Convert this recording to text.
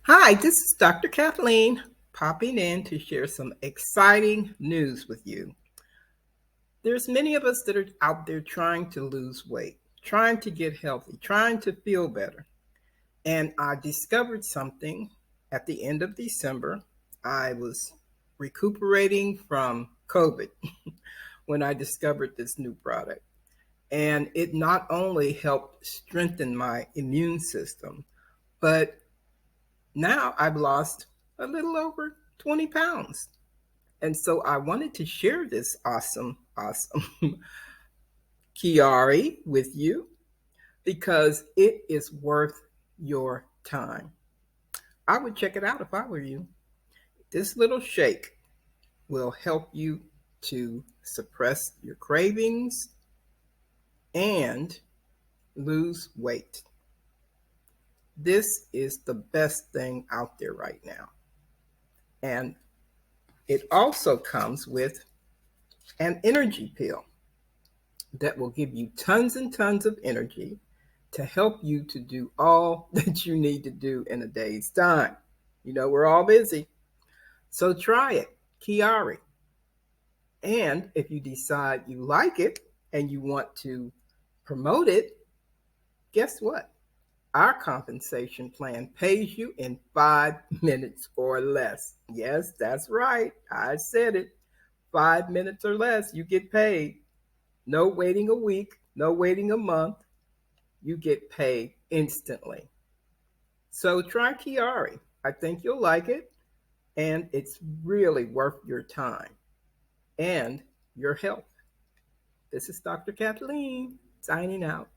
Hi, this is Dr. Kathleen popping in to share some exciting news with you. There's many of us that are out there trying to lose weight, trying to get healthy, trying to feel better. And I discovered something at the end of December. I was recuperating from COVID when I discovered this new product. And it not only helped strengthen my immune system, but now I've lost a little over 20 pounds. And so I wanted to share this awesome Chiari with you because it is worth your time. I would check it out if I were you. This little shake will help you to suppress your cravings and lose weight. This is the best thing out there right now. And it also comes with an energy pill that will give you tons and tons of energy to help you to do all that you need to do in a day's time. You know, we're all busy. So try it, Chiari. And if you decide you like it and you want to promote it, guess what? Our compensation plan pays you in 5 minutes or less. Yes, that's right. I said it. 5 minutes or less, you get paid. No waiting a week, no waiting a month. You get paid instantly. So try Chiari. I think you'll like it, and it's really worth your time and your health. This is Dr. Kathleen signing out.